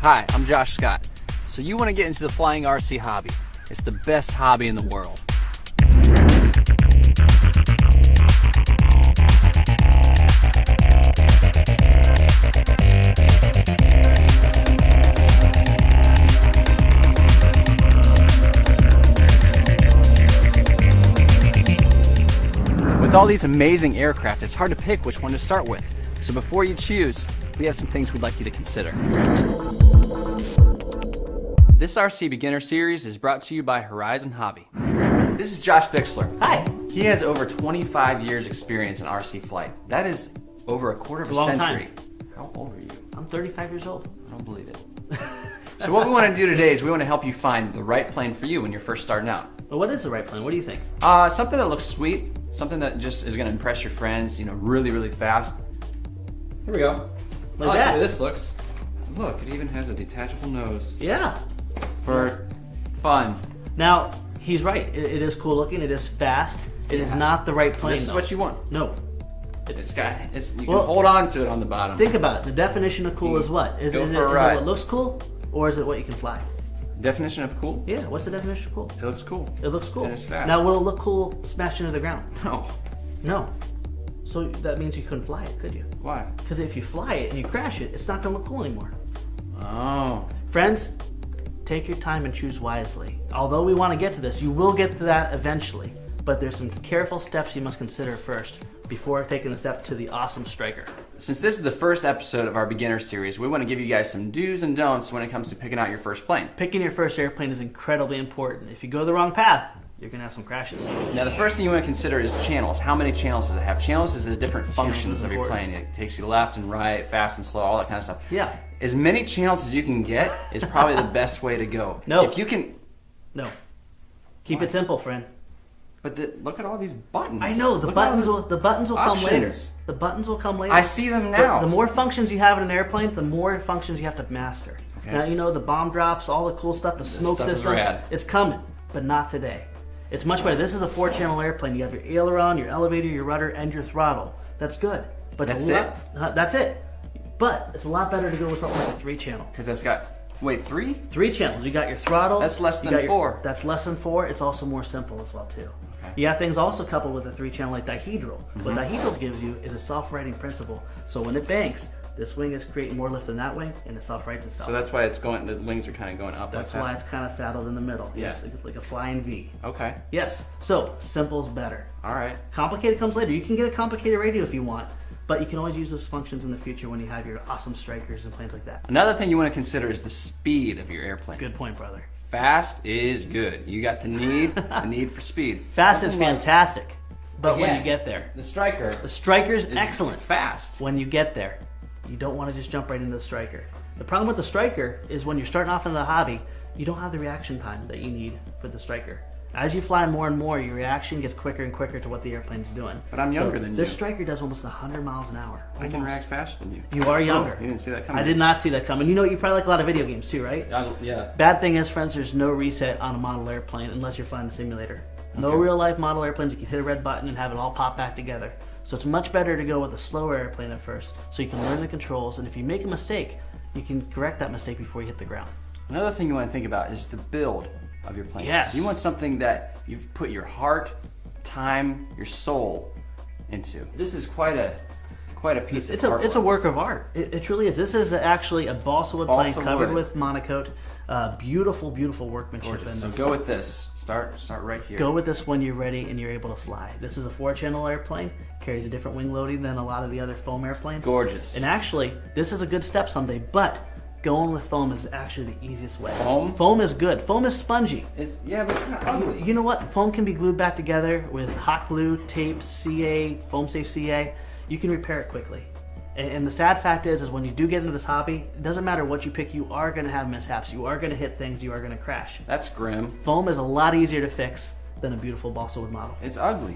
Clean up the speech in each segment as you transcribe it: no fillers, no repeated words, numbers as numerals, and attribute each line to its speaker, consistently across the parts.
Speaker 1: Hi, I'm Josh Scott. So you want to get into the flying RC hobby. It's the best hobby in the world. With all these amazing aircraft, it's hard to pick which one to start with. So before you choose, we have some things we'd like you to consider. This RC Beginner Series is brought to you by Horizon Hobby. This is Josh Bixler.
Speaker 2: Hi.
Speaker 1: He has over 25 years experience in RC flight. That is over a quarter of a century. How old are you?
Speaker 2: I'm 35 years old.
Speaker 1: I don't believe it. So what we want to do today is we want to help you find the right plane for you when you're first starting out.
Speaker 2: Well, what is the right plane? What do you think?
Speaker 1: Something that looks sweet, something that just is going to impress your friends, really, really fast. Here we go.
Speaker 2: Like
Speaker 1: I like
Speaker 2: that.
Speaker 1: the way this looks. Look, it even has a detachable nose.
Speaker 2: Yeah.
Speaker 1: For fun.
Speaker 2: Now, he's right. It is cool looking. It is fast. It is not the right plane,
Speaker 1: This is
Speaker 2: though.
Speaker 1: what you want.
Speaker 2: No.
Speaker 1: You can hold on to it on the bottom.
Speaker 2: Think about it. The definition of cool is what? Is it what looks cool, or is it what you can fly?
Speaker 1: Definition of cool?
Speaker 2: Yeah. What's the definition of cool?
Speaker 1: It looks cool.
Speaker 2: It looks cool.
Speaker 1: And it's fast.
Speaker 2: Now, will it look cool smashed into the ground?
Speaker 1: No.
Speaker 2: No. So that means you couldn't fly it, could you?
Speaker 1: Why?
Speaker 2: Because if you fly it and you crash it, it's not going to look cool anymore.
Speaker 1: Oh.
Speaker 2: Friends, take your time and choose wisely. Although we want to get to this, you will get to that eventually. But there's some careful steps you must consider first before taking the step to the awesome striker.
Speaker 1: Since this is the first episode of our beginner series, we want to give you guys some do's and don'ts when it comes to picking out your first plane.
Speaker 2: Picking your first airplane is incredibly important. If you go the wrong path, you're going to have some crashes.
Speaker 1: Now the first thing you want to consider is channels. How many channels does it have? Channels is the different functions of your plane. It takes you left and right, fast and slow, all that kind of stuff.
Speaker 2: Yeah.
Speaker 1: As many channels as you can get is probably the best way to go.
Speaker 2: No.
Speaker 1: If you can...
Speaker 2: No. Keep it simple, friend.
Speaker 1: But look at all these buttons.
Speaker 2: I know, the buttons will come later. The buttons will come later.
Speaker 1: I see them now.
Speaker 2: But the more functions you have in an airplane, the more functions you have to master.
Speaker 1: Okay.
Speaker 2: Now, the bomb drops, all the cool stuff, the smoke
Speaker 1: stuff is
Speaker 2: systems,
Speaker 1: rad.
Speaker 2: it's coming, but not today. It's much better. This is a 4-channel airplane. You have your aileron, your elevator, your rudder, and your throttle. That's good. But
Speaker 1: That's
Speaker 2: that's it. But it's a lot better to go with something like a 3-channel.
Speaker 1: Because that's got... Wait, 3?
Speaker 2: 3 channels. You got your throttle.
Speaker 1: That's less than 4.
Speaker 2: That's less than 4. It's also more simple as well, too.
Speaker 1: Okay.
Speaker 2: You have things also coupled with a 3-channel like dihedral. What dihedral gives you is a self-righting principle. So when it banks, this wing is creating more lift than that wing, and it self-rights itself.
Speaker 1: So that's why it's going. The wings are kind of going up.
Speaker 2: That's why it's kind of saddled in the middle.
Speaker 1: Yeah.
Speaker 2: It's like a flying V.
Speaker 1: Okay.
Speaker 2: Yes. So simple's better.
Speaker 1: All right.
Speaker 2: Complicated comes later. You can get a complicated radio if you want, but you can always use those functions in the future when you have your awesome strikers and planes like that.
Speaker 1: Another thing you want to consider is the speed of your airplane.
Speaker 2: Good point, brother.
Speaker 1: Fast is good. You got the need for speed.
Speaker 2: Fast is fantastic, but when
Speaker 1: Again,
Speaker 2: you get there,
Speaker 1: the striker's
Speaker 2: the striker's excellent.
Speaker 1: Fast.
Speaker 2: When you get there, you don't want to just jump right into the striker. The problem with the striker is when you're starting off in the hobby, you don't have the reaction time that you need for the striker. As you fly more and more, your reaction gets quicker and quicker to what the airplane's doing.
Speaker 1: But I'm younger than you.
Speaker 2: This striker does almost 100 miles an hour.
Speaker 1: I can react faster than you.
Speaker 2: You are younger.
Speaker 1: Oh, you didn't see that coming.
Speaker 2: I did not see that coming. You probably like a lot of video games too, right?
Speaker 1: Yeah.
Speaker 2: Bad thing is, friends, there's no reset on a model airplane unless you're flying a simulator. No
Speaker 1: Okay.
Speaker 2: real life model airplanes, you can hit a red button and have it all pop back together. So it's much better to go with a slower airplane at first, so you can learn the controls, and if you make a mistake, you can correct that mistake before you hit the ground.
Speaker 1: Another thing you want to think about is the build of your plane.
Speaker 2: Yes.
Speaker 1: You want something that you've put your heart, time, your soul into. This is quite a piece of artwork.
Speaker 2: It's a work of art. It truly is. This is actually a balsa wood plane covered with monocoat. Beautiful, beautiful workmanship.
Speaker 1: Gorgeous.
Speaker 2: In
Speaker 1: So
Speaker 2: this.
Speaker 1: go with this. Start right here.
Speaker 2: Go with this when you're ready and you're able to fly. This is a 4-channel airplane. Carries a different wing loading than a lot of the other foam airplanes.
Speaker 1: Gorgeous.
Speaker 2: And actually, this is a good step someday, but going with foam is actually the easiest way.
Speaker 1: Foam?
Speaker 2: Foam is good. Foam is spongy.
Speaker 1: But it's kind of ugly.
Speaker 2: You know what? Foam can be glued back together with hot glue, tape, CA, foam safe CA. You can repair it quickly. And the sad fact is when you do get into this hobby, it doesn't matter what you pick, you are going to have mishaps. You are going to hit things, you are going to crash.
Speaker 1: That's grim.
Speaker 2: Foam is a lot easier to fix than a beautiful balsa wood model.
Speaker 1: It's ugly.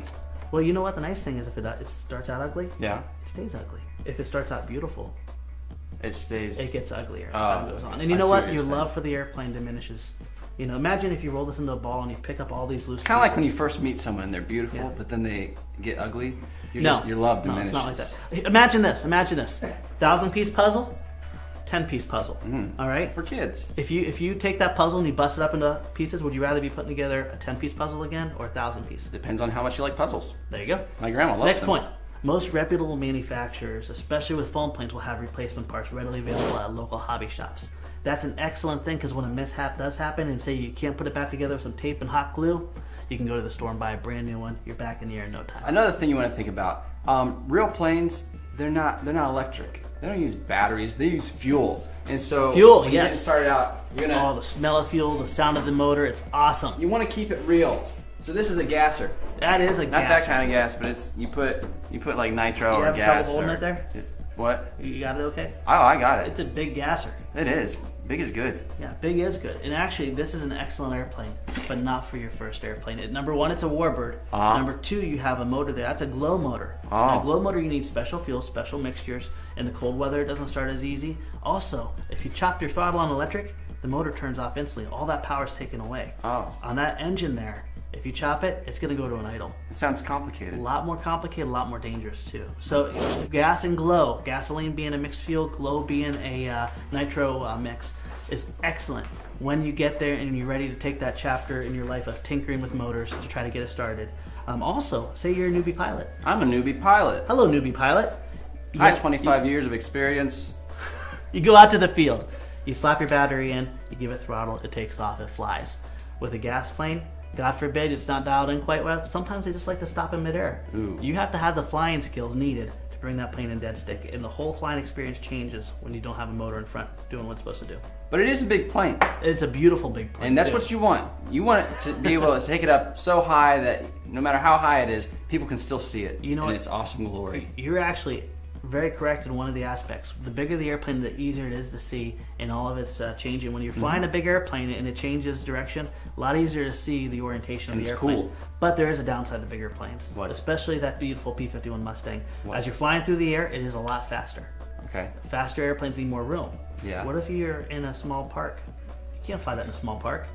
Speaker 2: Well, you know what? The nice thing is if it starts out ugly,
Speaker 1: Yeah.
Speaker 2: it stays ugly. If it starts out beautiful,
Speaker 1: It stays.
Speaker 2: it gets uglier as time goes on. And you
Speaker 1: I
Speaker 2: know
Speaker 1: see
Speaker 2: what?
Speaker 1: what
Speaker 2: Your
Speaker 1: you're
Speaker 2: love for the airplane diminishes. Imagine if you roll this into a ball and you pick up all these loose
Speaker 1: Kind of like
Speaker 2: pieces.
Speaker 1: when you first meet someone, they're beautiful,
Speaker 2: Yeah.
Speaker 1: but then they get ugly. Your
Speaker 2: No,
Speaker 1: love
Speaker 2: no,
Speaker 1: diminishes.
Speaker 2: it's not like that. Imagine this. 1,000-piece puzzle. 10-piece puzzle. All right?
Speaker 1: For kids.
Speaker 2: If you take that puzzle and you bust it up into pieces, would you rather be putting together a 10-piece puzzle again or a 1,000-piece?
Speaker 1: Depends on how much you like puzzles.
Speaker 2: There you go.
Speaker 1: My grandma loves
Speaker 2: Next
Speaker 1: them.
Speaker 2: point. Most reputable manufacturers, especially with foam planes, will have replacement parts readily available at local hobby shops. That's an excellent thing because when a mishap does happen and say you can't put it back together with some tape and hot glue, you can go to the store and buy a brand new one. You're back in the air in no time.
Speaker 1: Another thing you want to think about, real planes, they're not electric. They don't use batteries, they use fuel. And so
Speaker 2: fuel,
Speaker 1: when
Speaker 2: yes.
Speaker 1: you get started out, you're gonna
Speaker 2: the smell of fuel, the sound of the motor, it's awesome.
Speaker 1: You want to keep it real. So this is a gasser.
Speaker 2: That is a
Speaker 1: Not
Speaker 2: gasser.
Speaker 1: that kind of gas, but it's you put like nitro
Speaker 2: You
Speaker 1: or
Speaker 2: have
Speaker 1: gas.
Speaker 2: trouble holding
Speaker 1: or,
Speaker 2: it there?
Speaker 1: What?
Speaker 2: You got it okay?
Speaker 1: Oh, I got it.
Speaker 2: It's a big gasser.
Speaker 1: It is. Big is good.
Speaker 2: Yeah, big is good. And actually, this is an excellent airplane, but not for your first airplane. Number one, it's a warbird. Number two, you have a motor there. That's a glow motor. Now, a glow motor, you need special fuel, special mixtures. In the cold weather, it doesn't start as easy. Also, if you chop your throttle on electric, the motor turns off instantly. All that power is taken away. On that engine there, if you chop it, it's going to go to an idle.
Speaker 1: It sounds complicated.
Speaker 2: A lot more complicated, a lot more dangerous too. So gas and glow, gasoline being a mixed fuel, glow being a nitro mix, is excellent when you get there and you're ready to take that chapter in your life of tinkering with motors to try to get it started. Also, say you're a newbie pilot.
Speaker 1: I'm a newbie pilot.
Speaker 2: Hello, newbie pilot.
Speaker 1: I have 25 years of experience.
Speaker 2: You go out to the field, you slap your battery in, you give it throttle, it takes off, it flies. With a gas plane, God forbid it's not dialed in quite well, sometimes they just like to stop in midair. You have to have the flying skills needed to bring that plane in dead stick, and the whole flying experience changes when you don't have a motor in front doing what it's supposed to do.
Speaker 1: But it is a big plane.
Speaker 2: It's a beautiful big plane.
Speaker 1: And that's what you want. You want it to be able to take it up so high that no matter how high it is, people can still see it.
Speaker 2: You know,
Speaker 1: in its awesome glory.
Speaker 2: You're actually very correct in one of the aspects. The bigger the airplane, the easier it is to see in all of its changing. When you're flying a big airplane and it changes direction, a lot easier to see the orientation of the airplane.
Speaker 1: Cool.
Speaker 2: But there is a downside to bigger planes, especially that beautiful P-51 Mustang. As you're flying through the air, it is a lot faster.
Speaker 1: Okay.
Speaker 2: Faster airplanes need more room.
Speaker 1: Yeah.
Speaker 2: What if you're in a small park? You can't fly that in a small park.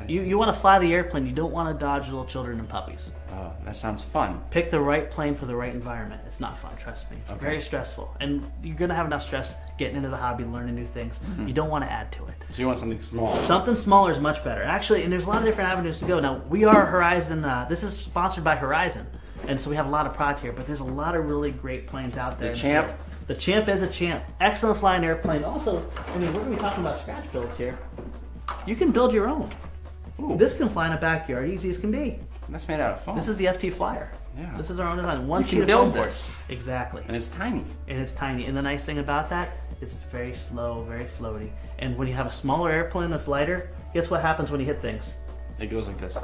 Speaker 2: You want to fly the airplane. You don't want to dodge little children and puppies.
Speaker 1: Oh, that sounds fun.
Speaker 2: Pick the right plane for the right environment. It's not fun, trust me. It's very stressful. And you're going to have enough stress getting into the hobby, learning new things. You don't want to add to it.
Speaker 1: So you want something small.
Speaker 2: Something smaller is much better. Actually, and there's a lot of different avenues to go. Now, we are Horizon. This is sponsored by Horizon. And so we have a lot of product here, but there's a lot of really great planes out there.
Speaker 1: The Champ.
Speaker 2: The Champ is a champ. Excellent flying airplane. Also, I mean, we're going to be talking about scratch builds here. You can build your own.
Speaker 1: Ooh.
Speaker 2: This can fly in a backyard, easy as can be.
Speaker 1: That's made out of foam.
Speaker 2: This is the FT Flyer.
Speaker 1: Yeah.
Speaker 2: This is our own design. One
Speaker 1: You
Speaker 2: sheet
Speaker 1: can
Speaker 2: of
Speaker 1: build
Speaker 2: foam
Speaker 1: this.
Speaker 2: board. Exactly.
Speaker 1: And it's tiny.
Speaker 2: And it's tiny. And the nice thing about that is it's very slow, very floaty. And when you have a smaller airplane that's lighter, guess what happens when you hit things?
Speaker 1: It goes like this.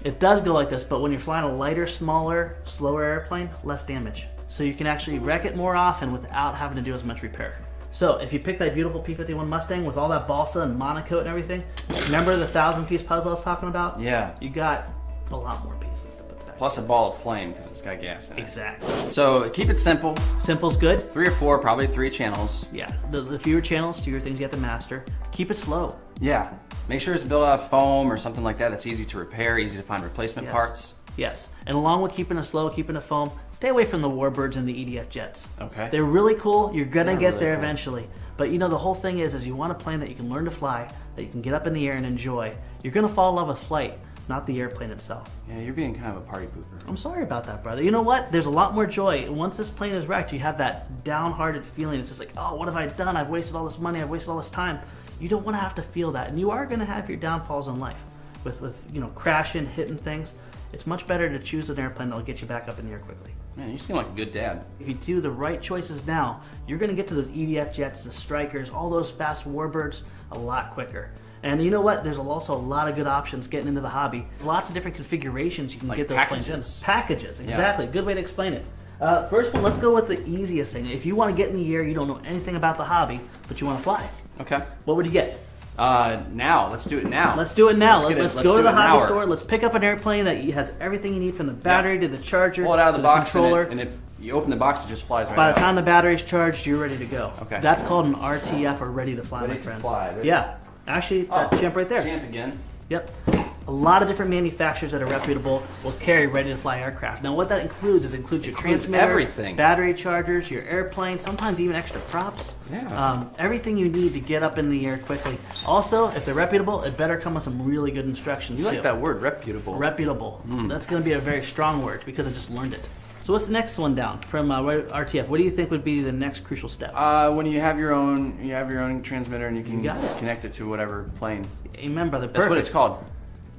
Speaker 2: It does go like this, but when you're flying a lighter, smaller, slower airplane, less damage. So you can actually wreck it more often without having to do as much repair. So if you pick that beautiful P-51 Mustang with all that balsa and monocoat and everything, remember the 1,000-piece puzzle I was talking about?
Speaker 1: Yeah.
Speaker 2: You got a lot more pieces to put back.
Speaker 1: Plus a ball of flame because it's got gas in it.
Speaker 2: Exactly.
Speaker 1: So keep it simple.
Speaker 2: Simple's good.
Speaker 1: 3 or 4, probably 3 channels.
Speaker 2: Yeah, the fewer channels, fewer things you have to master. Keep it slow.
Speaker 1: Yeah. Make sure it's built out of foam or something like that that's easy to repair, easy to find replacement parts.
Speaker 2: Yes, and along with keeping it slow, keeping it foam, stay away from the warbirds and the EDF jets.
Speaker 1: Okay.
Speaker 2: They're really cool. You're gonna get
Speaker 1: really
Speaker 2: there
Speaker 1: cool.
Speaker 2: eventually. But you know, the whole thing is you want a plane that you can learn to fly, that you can get up in the air and enjoy. You're gonna fall in love with flight, not the airplane itself.
Speaker 1: Yeah, you're being kind of a party pooper.
Speaker 2: I'm sorry about that, brother. You know what? There's a lot more joy. Once this plane is wrecked, you have that downhearted feeling. It's just like, oh, what have I done? I've wasted all this money. I've wasted all this time. You don't want to have to feel that. And you are going to have your downfalls in life with you know, crashing, hitting things. It's much better to choose an airplane that'll get you back up in the air quickly.
Speaker 1: Man, you seem like a good dad.
Speaker 2: If you do the right choices now, you're going to get to those EDF jets, the Strikers, all those fast warbirds a lot quicker. And you know what? There's also a lot of good options getting into the hobby. Lots of different configurations you can
Speaker 1: Like
Speaker 2: get those planes in. Packages, exactly.
Speaker 1: Yeah.
Speaker 2: Good way to explain it. First one, let's go with the easiest thing. If you want to get in the air, you don't know anything about the hobby, but you want to fly.
Speaker 1: Okay.
Speaker 2: What would you get?
Speaker 1: Now. Let's do it now.
Speaker 2: Let's do it now.
Speaker 1: Let's
Speaker 2: go to
Speaker 1: do
Speaker 2: the
Speaker 1: it
Speaker 2: hobby
Speaker 1: now.
Speaker 2: store. Let's pick up an airplane that has everything you need from the battery to the charger,
Speaker 1: Pull it out of
Speaker 2: to
Speaker 1: the box
Speaker 2: controller.
Speaker 1: and you open the box, it just flies right
Speaker 2: By
Speaker 1: out.
Speaker 2: the time the battery's charged, you're ready to go.
Speaker 1: Okay.
Speaker 2: That's called an RTF, or ready to fly,
Speaker 1: Ready
Speaker 2: my
Speaker 1: to
Speaker 2: friends.
Speaker 1: fly, ready.
Speaker 2: Yeah. Actually, that Champ right there.
Speaker 1: Champ again.
Speaker 2: Yep. A lot of different manufacturers that are reputable will carry ready-to-fly aircraft. Now, what that includes your transmitter,
Speaker 1: everything.
Speaker 2: battery chargers, your airplane, sometimes even extra props.
Speaker 1: Yeah.
Speaker 2: Everything you need to get up in the air quickly. Also, if they're reputable, it better come with some really good instructions
Speaker 1: You
Speaker 2: too.
Speaker 1: like that word, reputable.
Speaker 2: Reputable. That's going to be a very strong word because I just learned it. So what's the next one down from RTF? What do you think would be the next crucial step?
Speaker 1: When you have your own transmitter and you can connect it to whatever plane.
Speaker 2: Amen, brother.
Speaker 1: That's what it's called.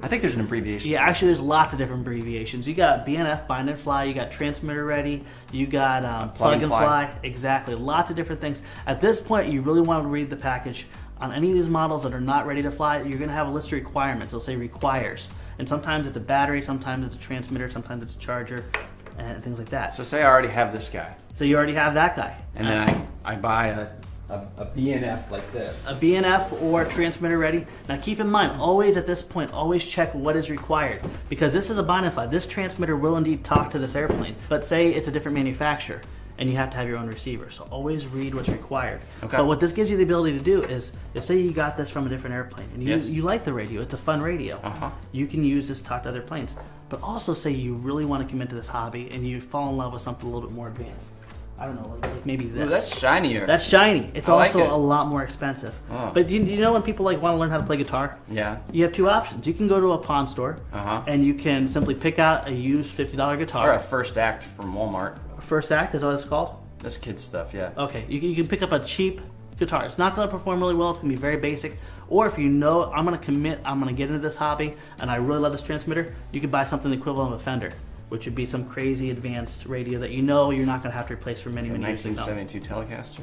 Speaker 1: I think there's an abbreviation.
Speaker 2: Yeah, actually, there's lots of different abbreviations. You got BNF, bind and fly. You got transmitter ready. You got plug and fly. Exactly, lots of different things. At this point, you really want to read the package. On any of these models that are not ready to fly, you're going to have a list of requirements. It'll say requires, and sometimes it's a battery, sometimes it's a transmitter, sometimes it's a charger, and things like that.
Speaker 1: So say I already have this guy.
Speaker 2: So you already have that guy.
Speaker 1: And then I buy a BNF like this.
Speaker 2: A BNF or transmitter ready. Now keep in mind, always at this point, always check what is required. Because this is a bind and fly. This transmitter will indeed talk to this airplane. But say it's a different manufacturer and you have to have your own receiver. So always read what's required.
Speaker 1: Okay.
Speaker 2: But what this gives you the ability to do is say you got this from a different airplane and you like the radio, it's a fun radio. You can use this to talk to other planes. But also say you really want to commit to this hobby and you fall in love with something a little bit more advanced. I don't know, like maybe this.
Speaker 1: Ooh, that's shinier.
Speaker 2: That's shiny. It's also
Speaker 1: like it.
Speaker 2: a lot more expensive.
Speaker 1: Oh.
Speaker 2: But do you know when people want to learn how to play guitar?
Speaker 1: Yeah.
Speaker 2: You have two options. You can go to a pawn store and you can simply pick out a used $50 guitar.
Speaker 1: Or a first act from Walmart.
Speaker 2: First act is what it's called?
Speaker 1: That's kids stuff, yeah.
Speaker 2: Okay, you can pick up a cheap guitar. It's not going to perform really well. It's going to be very basic. Or if you know, I'm going to commit, I'm going to get into this hobby, and I really love this transmitter, you could buy something equivalent of a Fender, which would be some crazy advanced radio that you know you're not going to have to replace for many, many years to come.
Speaker 1: 1972 Telecaster.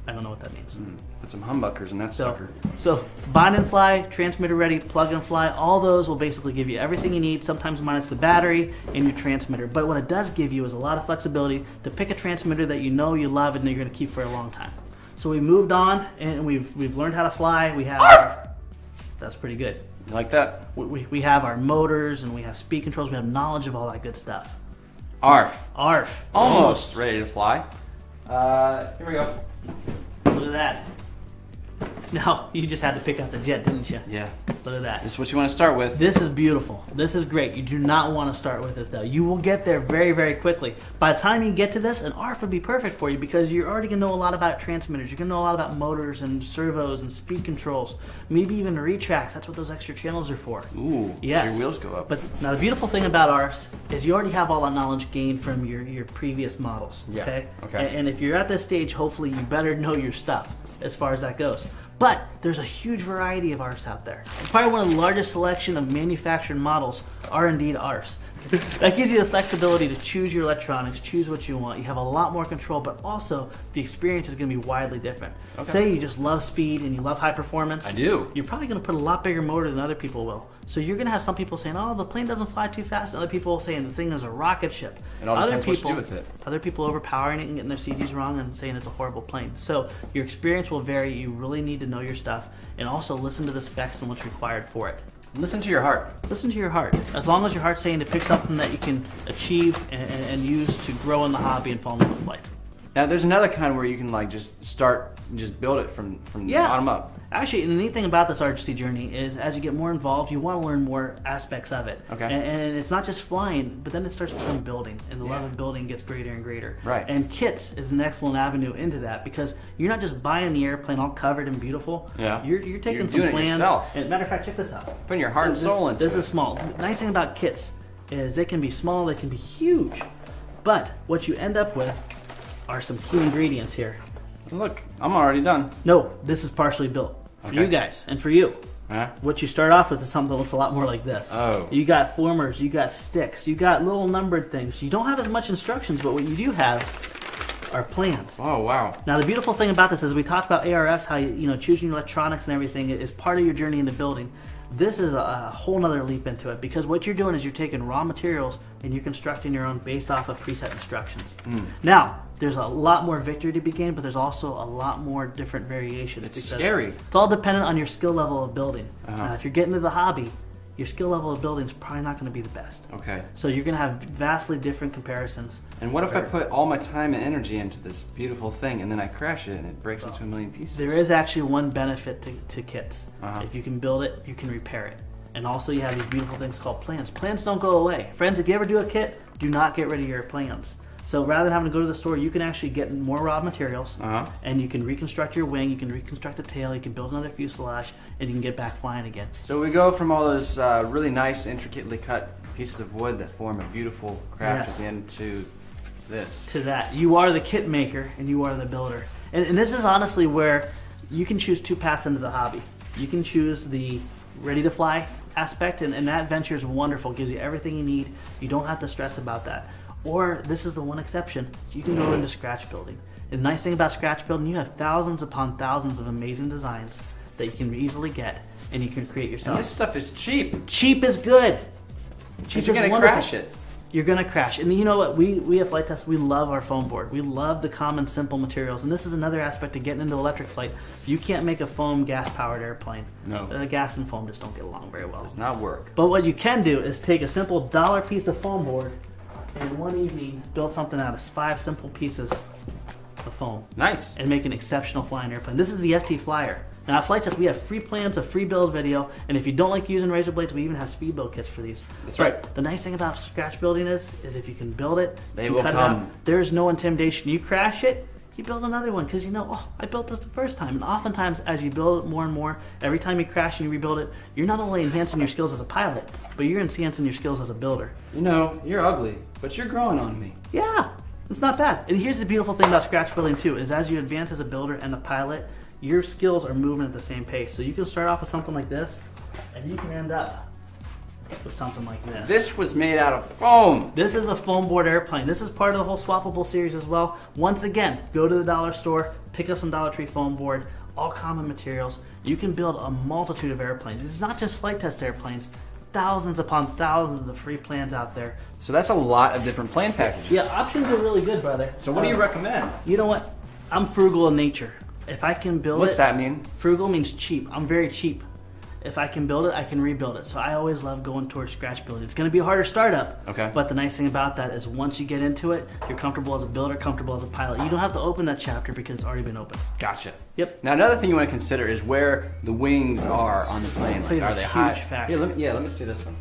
Speaker 2: I don't know what that means.
Speaker 1: Put some humbuckers in that sucker.
Speaker 2: So bind and fly, transmitter ready, plug and fly, all those will basically give you everything you need, sometimes minus the battery and your transmitter. But what it does give you is a lot of flexibility to pick a transmitter that you know you love and that you're going to keep for a long time. So we moved on and we've learned how to fly. We have that's pretty good.
Speaker 1: You like that?
Speaker 2: We have our motors and we have speed controls. We have knowledge of all that good stuff.
Speaker 1: ARF.
Speaker 2: Almost
Speaker 1: ready to fly. Here we go.
Speaker 2: Look at that. Now, you just had to pick out the jet, didn't you?
Speaker 1: Yeah.
Speaker 2: Look at that.
Speaker 1: This is what you want to start with.
Speaker 2: This is beautiful. This is great. You do not want to start with it though. You will get there very, very quickly. By the time you get to this, an ARF would be perfect for you because you're already going to know a lot about transmitters. You're going to know a lot about motors and servos and speed controls. Maybe even retracts. That's what those extra channels are for.
Speaker 1: Ooh,
Speaker 2: yes.
Speaker 1: So your wheels go up.
Speaker 2: But now the beautiful thing about ARFs is you already have all that knowledge gained from your previous models.
Speaker 1: Yeah.
Speaker 2: Okay?
Speaker 1: Okay.
Speaker 2: And if you're at this stage, hopefully you better know your stuff as far as that goes. But there's a huge variety of ARFs out there. Probably one of the largest selection of manufactured models are indeed ARFs. That gives you the flexibility to choose your electronics, choose what you want. You have a lot more control, but also the experience is going to be widely different. Okay. Say you just love speed and you love high performance.
Speaker 1: I do.
Speaker 2: You're probably going to put a lot bigger motor than other people will. So you're going to have some people saying, oh, the plane doesn't fly too fast. And other people saying the thing is a rocket ship.
Speaker 1: And all depends what you do with it.
Speaker 2: Other people overpowering it and getting their CGs wrong and saying it's a horrible plane. So your experience will vary. You really need to know your stuff and also listen to the specs and what's required for it.
Speaker 1: Listen to your heart.
Speaker 2: Listen to your heart. As long as your heart's saying to pick something that you can achieve and use to grow in the hobby and fall in love with flight.
Speaker 1: Now there's another kind where you can like just build it from the bottom up.
Speaker 2: Actually, the neat thing about this RGC journey is as you get more involved, you want to learn more aspects of it.
Speaker 1: Okay.
Speaker 2: And it's not just flying, but then it starts becoming building, and the love of building gets greater and greater.
Speaker 1: Right.
Speaker 2: And kits is an excellent avenue into that because you're not just buying the airplane all covered and beautiful.
Speaker 1: Yeah.
Speaker 2: You're taking some
Speaker 1: doing
Speaker 2: plans.
Speaker 1: it yourself.
Speaker 2: And matter of fact, check this out.
Speaker 1: Putting your heart and soul into it.
Speaker 2: This is small. The nice thing about kits is they can be small, they can be huge, but what you end up with are some key ingredients here.
Speaker 1: Look, I'm already done.
Speaker 2: No, this is partially built for you guys and for you. What you start off with is something that looks a lot more like this.
Speaker 1: Oh.
Speaker 2: You got formers, you got sticks, you got little numbered things. You don't have as much instructions, but what you do have are plans.
Speaker 1: Oh, wow.
Speaker 2: Now the beautiful thing about this is we talked about ARFs, how choosing your electronics and everything is part of your journey into building. This is a whole nother leap into it because what you're doing is you're taking raw materials and you're constructing your own based off of preset instructions. Now, there's a lot more victory to be gained, but there's also a lot more different variations.
Speaker 1: It's scary.
Speaker 2: It's all dependent on your skill level of building. Now, if you're getting into the hobby, your skill level of building is probably not going to be the best.
Speaker 1: Okay.
Speaker 2: So you're going to have vastly different comparisons.
Speaker 1: And what if I put all my time and energy into this beautiful thing and then I crash it and it breaks into a million pieces?
Speaker 2: There is actually one benefit to kits. If you can build it, you can repair it. And also you have these beautiful things called plans. Plans don't go away. Friends, if you ever do a kit, do not get rid of your plans. So rather than having to go to the store, you can actually get more raw materials, and you can reconstruct your wing, you can reconstruct the tail, you can build another fuselage, and you can get back flying again.
Speaker 1: So we go from all those really nice, intricately cut pieces of wood that form a beautiful craft at the end to this.
Speaker 2: To that. You are the kit maker, and you are the builder. And this is honestly where you can choose two paths into the hobby. You can choose the ready-to-fly aspect, and that venture is wonderful, gives you everything you need. You don't have to stress about that. Or this is the one exception, you can go into scratch building. And the nice thing about scratch building, you have thousands upon thousands of amazing designs that you can easily get, and you can create yourself.
Speaker 1: And this stuff is cheap.
Speaker 2: Cheap is good. Cheap
Speaker 1: You're
Speaker 2: is
Speaker 1: gonna
Speaker 2: wonderful.
Speaker 1: crash it.
Speaker 2: You're gonna crash. And you know what? We at Flite Test, we love our foam board. We love the common, simple materials. And this is another aspect of getting into electric flight. You can't make a foam gas-powered airplane.
Speaker 1: No.
Speaker 2: Gas and foam just don't get along very well.
Speaker 1: Does not work.
Speaker 2: But what you can do is take a simple dollar piece of foam board and one evening build something out of 5 simple pieces of foam.
Speaker 1: Nice.
Speaker 2: And make an exceptional flying airplane. This is the FT Flyer. Now at Flite Test, we have free plans, a free build video, and if you don't like using razor blades, we even have speed build kits for these.
Speaker 1: That's
Speaker 2: but
Speaker 1: right.
Speaker 2: The nice thing about scratch building is if you can build it,
Speaker 1: They
Speaker 2: you
Speaker 1: will
Speaker 2: cut it
Speaker 1: come.
Speaker 2: out, there's no intimidation. You crash it, you build another one because you know, oh, I built this the first time. And oftentimes, as you build it more and more, every time you crash and you rebuild it, you're not only enhancing your skills as a pilot, but you're enhancing your skills as a builder.
Speaker 1: You know, you're ugly, but you're growing on me.
Speaker 2: Yeah, it's not bad. And here's the beautiful thing about scratch building too, is as you advance as a builder and a pilot, your skills are moving at the same pace. So you can start off with something like this, and you can end up with something like this.
Speaker 1: This was made out of foam.
Speaker 2: This is a foam board airplane. This is part of the whole swappable series as well. Once again, go to the dollar store, pick up some Dollar Tree foam board, all common materials. You can build a multitude of airplanes. It's not just Flite Test airplanes. Thousands upon thousands of free plans out there.
Speaker 1: So that's a lot of different plane packages.
Speaker 2: Yeah, options are really good, brother.
Speaker 1: So what do you recommend?
Speaker 2: You know what? I'm frugal in nature. If I can build
Speaker 1: What's
Speaker 2: it,
Speaker 1: that mean?
Speaker 2: frugal means cheap. I'm very cheap. If I can build it, I can rebuild it. So I always love going towards scratch building. It's going to be a harder startup.
Speaker 1: Okay.
Speaker 2: But the nice thing about that is once you get into it, you're comfortable as a builder, comfortable as a pilot. You don't have to open that chapter because it's already been opened.
Speaker 1: Gotcha.
Speaker 2: Yep.
Speaker 1: Now another thing you want to consider is where the wings are on the plane. Like,
Speaker 2: Plays a
Speaker 1: are they
Speaker 2: huge
Speaker 1: high?
Speaker 2: factor.
Speaker 1: Let me see this one.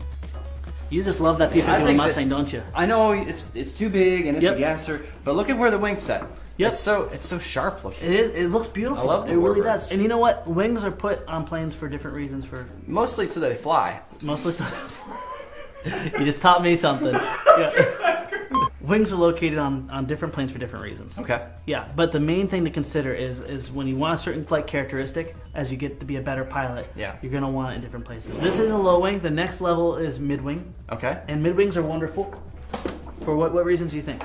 Speaker 2: You just love that
Speaker 1: I
Speaker 2: P-51
Speaker 1: think
Speaker 2: Mustang,
Speaker 1: this-
Speaker 2: don't you?
Speaker 1: I know it's too big and it's
Speaker 2: Yep.
Speaker 1: a gasser, but look at where the wing's set.
Speaker 2: Yep.
Speaker 1: It's so sharp looking.
Speaker 2: It is. It looks beautiful.
Speaker 1: I love the
Speaker 2: it really
Speaker 1: warbirds.
Speaker 2: does. And you know what? Wings are put on planes for different reasons. For
Speaker 1: Mostly so they fly.
Speaker 2: mostly, so you just taught me something. Yeah. Wings are located on different planes for different reasons.
Speaker 1: Okay.
Speaker 2: Yeah, but the main thing to consider is when you want a certain flight characteristic, as you get to be a better pilot,
Speaker 1: Yeah.
Speaker 2: you're going to want it in different places. This is a low wing. The next level is mid-wing.
Speaker 1: Okay.
Speaker 2: And mid-wings are wonderful. For what reasons do you think?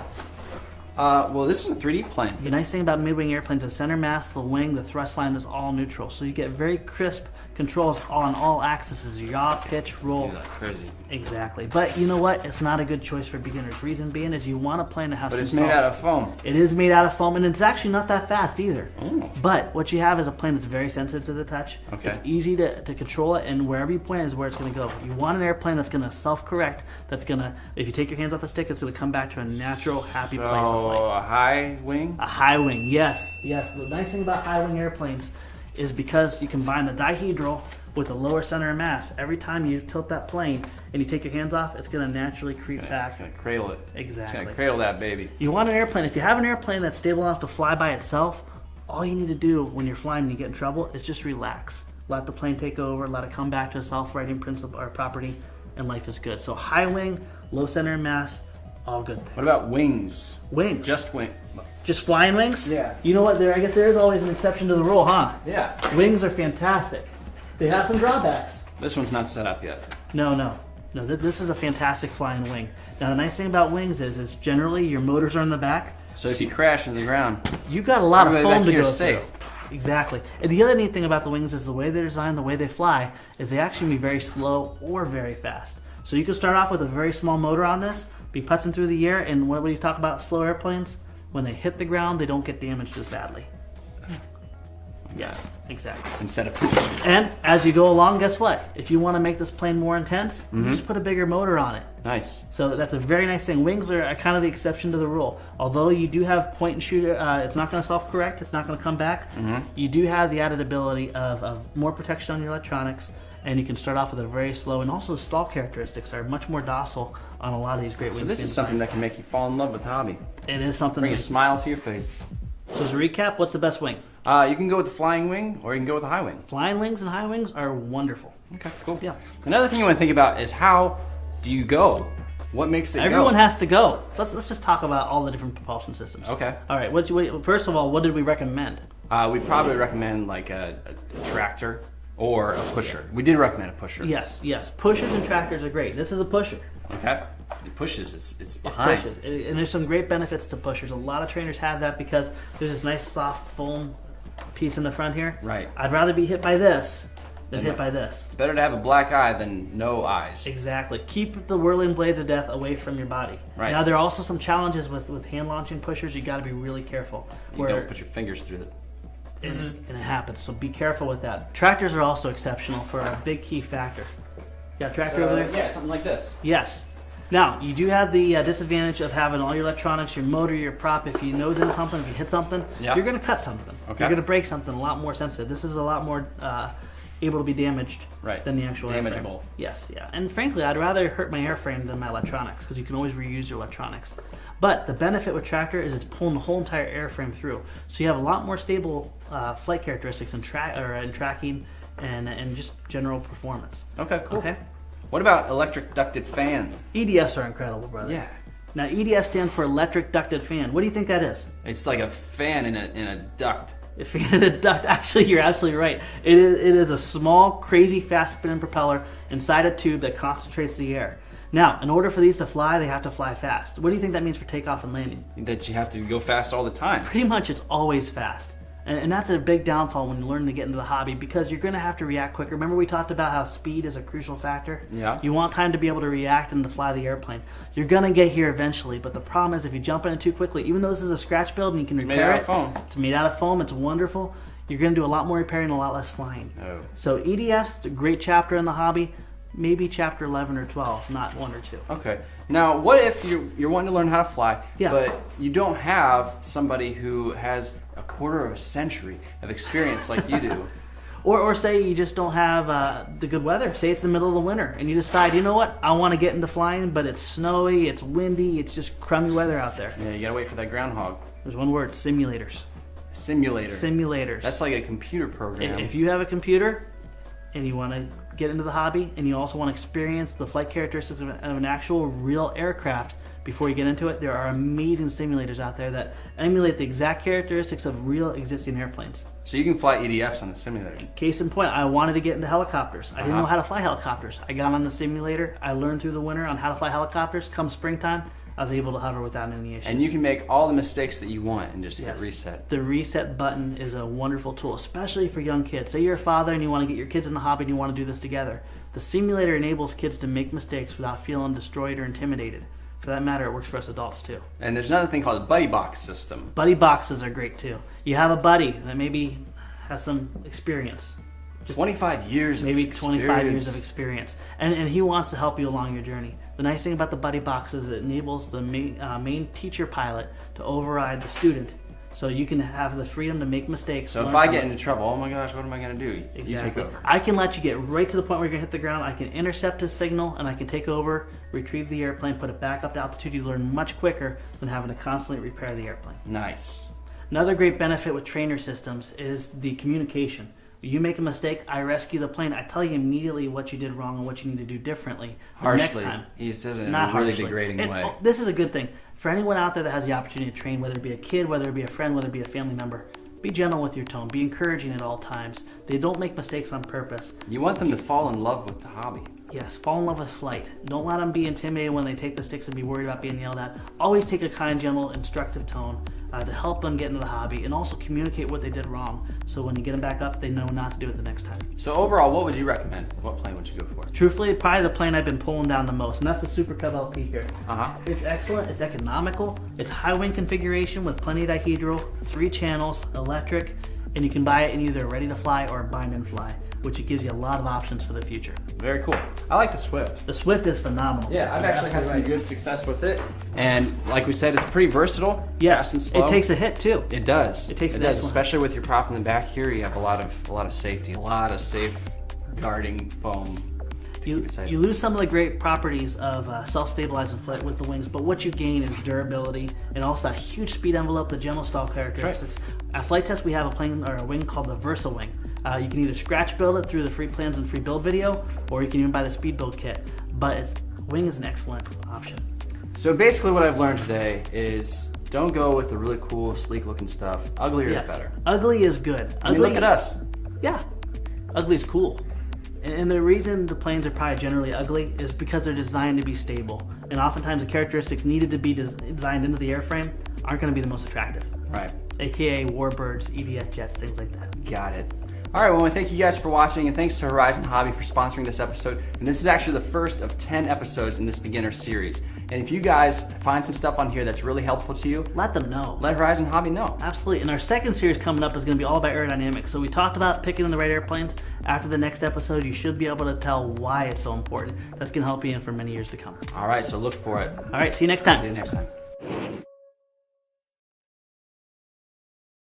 Speaker 1: Well, this is a 3D plane.
Speaker 2: The nice thing about mid-wing airplanes, the center mass, the wing, the thrust line is all neutral. So you get very crisp controls on all axes, yaw, pitch, roll.
Speaker 1: Dude, that's crazy.
Speaker 2: Exactly. But you know what? It's not a good choice for beginners. Reason being is you want a plane to have
Speaker 1: But
Speaker 2: some
Speaker 1: it's made
Speaker 2: soft-
Speaker 1: out of foam.
Speaker 2: It is made out of foam, and it's actually not that fast either.
Speaker 1: Oh.
Speaker 2: But what you have is a plane that's very sensitive to the touch.
Speaker 1: Okay.
Speaker 2: It's easy to control it, and wherever you point is where it's going to go. You want an airplane that's going to self-correct, that's going to, if you take your hands off the stick, it's going to come back to a natural, happy place of
Speaker 1: So
Speaker 2: flight.
Speaker 1: a high wing.
Speaker 2: A high wing, yes. The nice thing about high wing airplanes is because you combine the dihedral with a lower center of mass. Every time you tilt that plane and you take your hands off, it's going to naturally creep back.
Speaker 1: It's gonna cradle it.
Speaker 2: Exactly.
Speaker 1: It's gonna cradle that baby.
Speaker 2: You want an airplane. If you have an airplane that's stable enough to fly by itself, all you need to do when you're flying and you get in trouble is just relax. Let the plane take over, let it come back to a self-righting principle or property, and life is good. So high wing, low center of mass, all good things.
Speaker 1: What about wings?
Speaker 2: Wings?
Speaker 1: Just wing.
Speaker 2: Just flying wings?
Speaker 1: Yeah.
Speaker 2: You know what? I guess there is always an exception to the rule, huh?
Speaker 1: Yeah.
Speaker 2: Wings are fantastic. They have some drawbacks.
Speaker 1: This one's not set up yet.
Speaker 2: No. This is a fantastic flying wing. Now the nice thing about wings is generally your motors are in the back.
Speaker 1: So if you crash into the ground,
Speaker 2: You've got a lot of
Speaker 1: Everybody
Speaker 2: foam
Speaker 1: back
Speaker 2: to
Speaker 1: here
Speaker 2: go
Speaker 1: is safe.
Speaker 2: through. Exactly. And the other neat thing about the wings is the way they're designed, the way they fly, is they actually can be very slow or very fast. So you can start off with a very small motor on this, be putzing through the air, and when you talk about slow airplanes, when they hit the ground, they don't get damaged as badly. Yes, exactly.
Speaker 1: instead of
Speaker 2: And as you go along, guess what? If you want to make this plane more intense, you just put a bigger motor on it.
Speaker 1: nice.
Speaker 2: So that's a very nice thing. Wings are kind of the exception to the rule. Although you do have point and shoot, it's not going to self-correct, it's not going to come back. You do have the added ability of more protection on your electronics, and you can start off with a very slow, and also the stall characteristics are much more docile on a lot of these great wing
Speaker 1: So this is something that can make you fall in love with the hobby.
Speaker 2: It is something.
Speaker 1: Bring a smile to your face.
Speaker 2: So as a recap, what's the best wing?
Speaker 1: You can go with the flying wing, or you can go with the high wing.
Speaker 2: Flying wings and high wings are wonderful.
Speaker 1: Okay, cool.
Speaker 2: Yeah.
Speaker 1: Another thing you want to think about is how do you go? What makes it
Speaker 2: Everyone
Speaker 1: go?
Speaker 2: has to go. So let's just talk about all the different propulsion systems.
Speaker 1: Okay.
Speaker 2: All right. First of all, what did we recommend?
Speaker 1: We'd probably recommend like a tractor or a pusher. We did recommend a pusher.
Speaker 2: Yes. Pushers and tractors are great. This is a pusher.
Speaker 1: Okay. It pushes. It's
Speaker 2: It
Speaker 1: behind.
Speaker 2: pushes. And there's some great benefits to pushers. A lot of trainers have that because there's this nice soft foam piece in the front here.
Speaker 1: Right.
Speaker 2: I'd rather be hit by this than hit by this.
Speaker 1: It's better to have a black eye than no eyes.
Speaker 2: Exactly. Keep the whirling blades of death away from your body.
Speaker 1: Right.
Speaker 2: Now there are also some challenges with hand launching pushers. You got to be really careful.
Speaker 1: You don't put your fingers through it.
Speaker 2: And it happens. So be careful with that. Tractors are also exceptional for a big key factor. You got a tractor over there?
Speaker 1: Yeah, something like this.
Speaker 2: Yes. Now, you do have the disadvantage of having all your electronics, your motor, your prop. If you nose into something, if you hit something,
Speaker 1: Yeah.
Speaker 2: you're going to cut something.
Speaker 1: Okay.
Speaker 2: You're going to break something a lot more sensitive. This is a lot more able to be damaged
Speaker 1: Right.
Speaker 2: than the actual
Speaker 1: Damageable.
Speaker 2: airframe. Yes, yeah. And frankly, I'd rather hurt my airframe than my electronics because you can always reuse your electronics. But the benefit with tractor is it's pulling the whole entire airframe through. So you have a lot more stable flight characteristics in tracking and just general performance.
Speaker 1: Okay, cool.
Speaker 2: Okay.
Speaker 1: What about electric ducted fans?
Speaker 2: EDFs are incredible, brother.
Speaker 1: Yeah.
Speaker 2: Now, EDF stands for electric ducted fan. What do you think that is?
Speaker 1: It's like a fan in a duct.
Speaker 2: A fan in a duct. Actually, you're absolutely right. It is a small, crazy, fast spinning propeller inside a tube that concentrates the air. Now, in order for these to fly, they have to fly fast. What do you think that means for takeoff and landing?
Speaker 1: That you have to go fast all the time.
Speaker 2: Pretty much, it's always fast. And that's a big downfall when you learn to get into the hobby because you're going to have to react quicker. Remember we talked about how speed is a crucial factor?
Speaker 1: Yeah.
Speaker 2: You want time to be able to react and to fly the airplane. You're going to get here eventually, but the problem is if you jump in it too quickly, even though this is a scratch build and you can repair it.
Speaker 1: It's made out of foam.
Speaker 2: It's made out of foam. It's wonderful. You're going to do a lot more repairing and a lot less flying.
Speaker 1: Oh.
Speaker 2: So EDF's a great chapter in the hobby. Maybe chapter 11 or 12, not 1 or 2.
Speaker 1: Okay. Now, what if you're wanting to learn how to fly,
Speaker 2: Yeah.
Speaker 1: but you don't have somebody who has a quarter of a century of experience like you do?
Speaker 2: Or say you just don't have the good weather. Say it's the middle of the winter and you decide, you know what, I want to get into flying, but it's snowy, it's windy, it's just crummy weather out there.
Speaker 1: Yeah, you gotta wait for that groundhog.
Speaker 2: There's one word, simulators.
Speaker 1: Simulator.
Speaker 2: Simulators.
Speaker 1: That's like a computer program.
Speaker 2: If you have a computer and you want to get into the hobby and you also want to experience the flight characteristics of an actual real aircraft before you get into it, there are amazing simulators out there that emulate the exact characteristics of real existing airplanes.
Speaker 1: So you can fly EDFs on the simulator.
Speaker 2: Case in point, I wanted to get into helicopters. I didn't know how to fly helicopters. I got on the simulator. I learned through the winter on how to fly helicopters. Come springtime, I was able to hover without any issues.
Speaker 1: And you can make all the mistakes that you want and just hit reset.
Speaker 2: The reset button is a wonderful tool, especially for young kids. Say you're a father and you want to get your kids in the hobby and you want to do this together. The simulator enables kids to make mistakes without feeling destroyed or intimidated. For that matter, it works for us adults too.
Speaker 1: And there's another thing called a buddy box system.
Speaker 2: Buddy boxes are great too. You have a buddy that maybe has some experience.
Speaker 1: 25 years
Speaker 2: Maybe
Speaker 1: of
Speaker 2: 25 years of experience. And he wants to help you along your journey. The nice thing about the buddy box is it enables the main teacher pilot to override the student. So you can have the freedom to make mistakes.
Speaker 1: So if I get into trouble, oh my gosh, what am I going to do?
Speaker 2: Exactly.
Speaker 1: You take over.
Speaker 2: I can let you get right to the point where you're going to hit the ground. I can intercept his signal and I can take over, retrieve the airplane, put it back up to altitude. You learn much quicker than having to constantly repair the airplane.
Speaker 1: Nice.
Speaker 2: Another great benefit with trainer systems is the communication. You make a mistake, I rescue the plane. I tell you immediately what you did wrong and what you need to do differently the next
Speaker 1: Harshly.
Speaker 2: time.
Speaker 1: He says it in
Speaker 2: Not
Speaker 1: a really
Speaker 2: harshly.
Speaker 1: degrading
Speaker 2: And,
Speaker 1: way.
Speaker 2: oh, this is a good thing. For anyone out there that has the opportunity to train, whether it be a kid, whether it be a friend, whether it be a family member, be gentle with your tone. Be encouraging at all times. They don't make mistakes on purpose.
Speaker 1: You want them to fall in love with the hobby.
Speaker 2: Yes, fall in love with flight. Don't let them be intimidated when they take the sticks and be worried about being yelled at. Always take a kind, gentle, instructive tone to help them get into the hobby and also communicate what they did wrong. So when you get them back up, they know not to do it the next time.
Speaker 1: So overall, what would you recommend? What plane would you go for?
Speaker 2: Truthfully, probably the plane I've been pulling down the most, and that's the Super Cub LP here.
Speaker 1: Uh-huh.
Speaker 2: It's excellent, it's economical, it's high wing configuration with plenty of dihedral, 3 channels, electric, and you can buy it in either ready to fly or bind and fly, which it gives you a lot of options for the future.
Speaker 1: Very cool. I like the Swift.
Speaker 2: The Swift is phenomenal.
Speaker 1: Yeah, I've actually had some good success with it. And like we said, it's pretty versatile.
Speaker 2: Yes,
Speaker 1: fast and slow.
Speaker 2: it takes a hit too.
Speaker 1: It does.
Speaker 2: It takes
Speaker 1: it
Speaker 2: an
Speaker 1: does,
Speaker 2: excellent-
Speaker 1: especially with your prop in the back here. You have a lot of safety, a lot of safe guarding foam.
Speaker 2: You lose some of the great properties of self-stabilizing flight with the wings, but what you gain is durability and also a huge speed envelope, the general stall characteristics. Right. At Flite Test, we have a plane or a wing called the Versa Wing. You can either scratch build it through the free plans and free build video, or you can even buy the speed build kit. But wing is an excellent option.
Speaker 1: So basically what I've learned today is don't go with the really cool, sleek-looking stuff. Uglier is better.
Speaker 2: Ugly is good.
Speaker 1: I mean, look at us.
Speaker 2: Yeah. Ugly is cool. And the reason the planes are probably generally ugly is because they're designed to be stable. And oftentimes the characteristics needed to be designed into the airframe aren't going to be the most attractive.
Speaker 1: Right.
Speaker 2: AKA warbirds, EVS jets, things like that.
Speaker 1: Got it. All right, well, I thank you guys for watching, and thanks to Horizon Hobby for sponsoring this episode. And this is actually the first of 10 episodes in this beginner series. And if you guys find some stuff on here that's really helpful to you,
Speaker 2: let them know.
Speaker 1: Let Horizon Hobby know.
Speaker 2: Absolutely. And our second series coming up is going to be all about aerodynamics. So we talked about picking the right airplanes. After the next episode, you should be able to tell why it's so important. That's going to help you in for many years to come.
Speaker 1: All right, so look for it.
Speaker 2: All right, see you next time.
Speaker 1: See you next time.